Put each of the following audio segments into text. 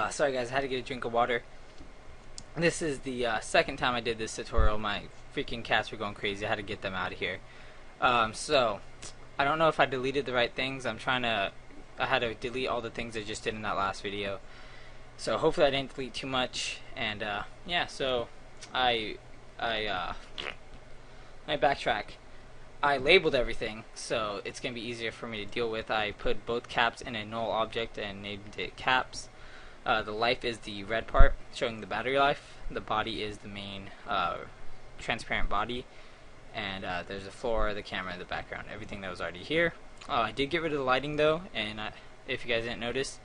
Sorry guys, I had to get a drink of water. This is the second time I did this tutorial. My freaking cats were going crazy. I had to get them out of here. So, I don't know if I deleted the right things. I had to delete all the things I just did in that last video. So hopefully I didn't delete too much. And yeah, so I backtrack. I labeled everything, so it's going to be easier for me to deal with. I put both caps in a null object and named it caps. The life is the red part, showing the battery life. The body is the main transparent body. And there's the floor, the camera, the background, everything that was already here. I did get rid of the lighting though, and if you guys didn't notice,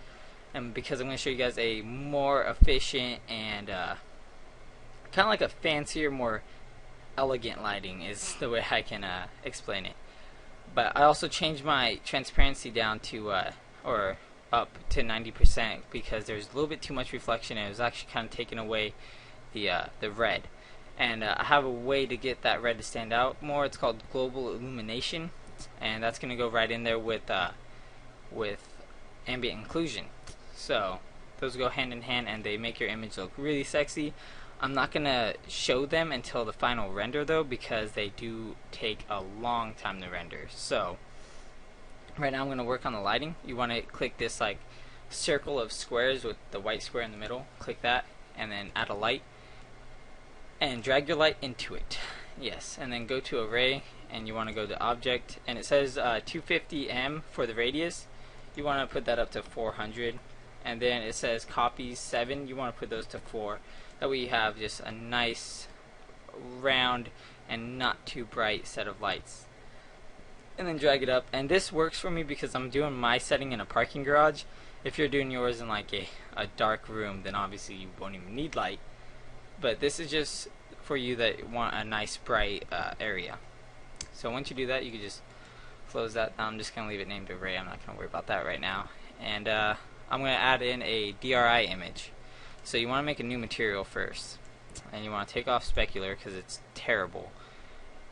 and because I'm going to show you guys a more efficient and kind of like a fancier, more elegant lighting is the way I can explain it. But I also changed my transparency down to or up to 90% because there's a little bit too much reflection and it was actually kind of taking away the red. And I have a way to get that red to stand out more. It's called global illumination, and that's going to go right in there with ambient inclusion. So those go hand in hand and they make your image look really sexy. I'm not going to show them until the final render though, because they do take a long time to render. So right now I'm going to work on the lighting. You want to click this like circle of squares with the white square in the middle. Click that and then add a light and drag your light into it. Yes, and then go to array and you want to go to object, and it says 250 for the radius. You want to put that up to 400, and then it says copies 7. You want to put those to 4. That way you have just a nice round and not too bright set of lights. And then drag it up, and this works for me because I'm doing my setting in a parking garage. If you're doing yours in like a dark room, then obviously you won't even need light. But this is just for you that want a nice bright area. So once you do that, you can just close that. I'm just going to leave it named array. I'm not going to worry about that right now. And I'm going to add in a DRI image. So you want to make a new material first. And you want to take off specular because it's terrible.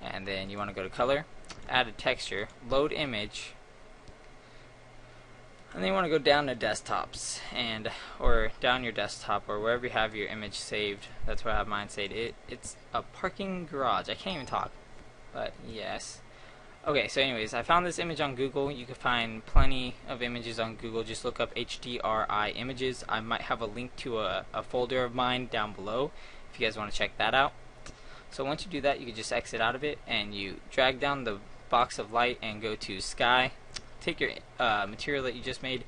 And then you want to go to color, add a texture, load image. And then you want to go down to desktops, and or down your desktop or wherever you have your image saved. That's where I have mine saved. It's a parking garage. I can't even talk, but yes. Okay, so anyways, I found this image on Google. You can find plenty of images on Google. Just look up HDRI images. I might have a link to a folder of mine down below if you guys want to check that out. So once you do that, you can just exit out of it and you drag down the box of light and go to sky. Take your material that you just made,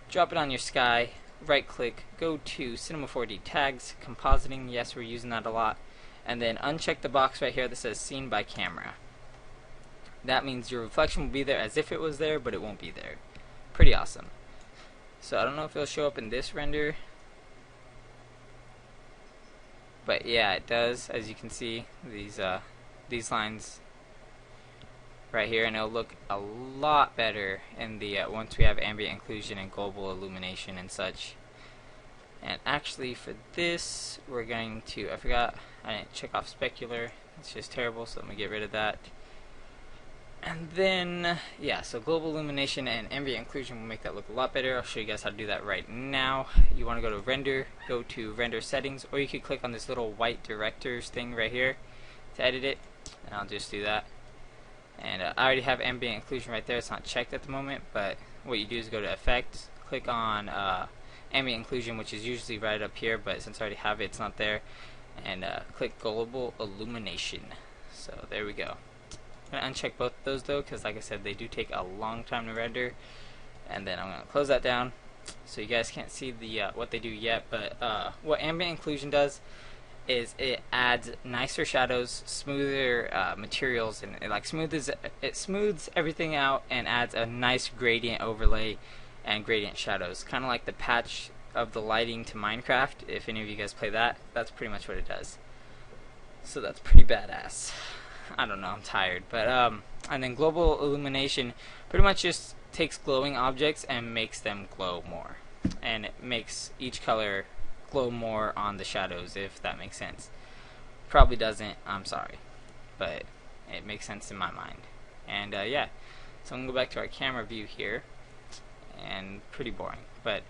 drop it on your sky, right click, go to Cinema 4D tags, compositing, yes, we're using that a lot, and then uncheck the box right here that says seen by camera. That means your reflection will be there as if it was there, but it won't be there. Pretty awesome. So I don't know if it'll show up in this render, but yeah, it does. As you can see, these lines right here, and it'll look a lot better in the once we have ambient inclusion and global illumination and such. And actually for this we're going to, I forgot I didn't check off specular. It's just terrible, so let me get rid of that. And then yeah, so global illumination and ambient inclusion will make that look a lot better. I'll show you guys how to do that right now. You want to go to render, go to render settings, or you could click on this little white directors thing right here to edit it, and I'll just do that. And I already have ambient inclusion right there. It's not checked at the moment, but what you do is go to effects, click on ambient inclusion, which is usually right up here, but since I already have it, it's not there, and click global illumination. So there we go. I'm going to uncheck both of those though, because like I said, they do take a long time to render. And then I'm going to close that down so you guys can't see the what they do yet, but what ambient inclusion does is it adds nicer shadows, smoother materials, and it smooths everything out and adds a nice gradient overlay and gradient shadows, kind of like the patch of the lighting to Minecraft. If any of you guys play that, that's pretty much what it does. So that's pretty badass. I don't know, I'm tired, but and then global illumination pretty much just takes glowing objects and makes them glow more, and it makes each color glow more on the shadows, if that makes sense. Probably doesn't, I'm sorry, but it makes sense in my mind. And yeah, so I'm gonna go back to our camera view here, and pretty boring, but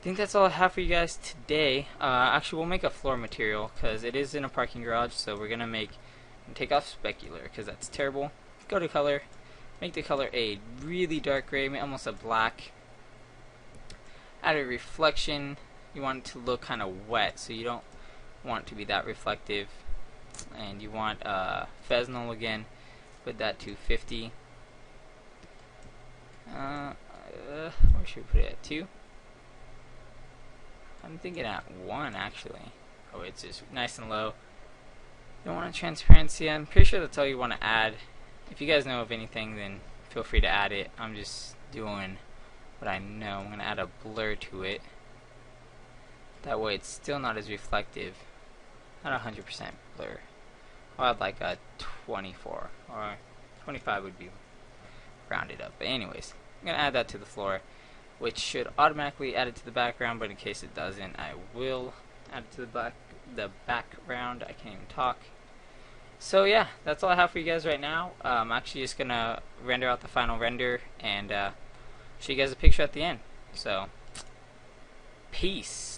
think that's all I have for you guys today. Actually, we'll make a floor material because it is in a parking garage, so we're gonna take off specular because that's terrible. Go to color, make the color a really dark gray, almost a black. Add a reflection. You want it to look kind of wet, so you don't want it to be that reflective. And you want Fresnel again. Put that to 50. Where should we put it at? 2? I'm thinking at 1 actually. Oh, it's just nice and low. You don't want a transparency. I'm pretty sure that's all you want to add. If you guys know of anything, then feel free to add it. I'm just doing what I know. I'm going to add a blur to it. That way it's still not as reflective. Not 100% blur. I'd like a 24 or 25 would be rounded up. But anyways, I'm going to add that to the floor, which should automatically add it to the background, but in case it doesn't, I will add it to the background. I can't even talk. So yeah, that's all I have for you guys right now. I'm actually just going to render out the final render and show you guys a picture at the end. So, peace.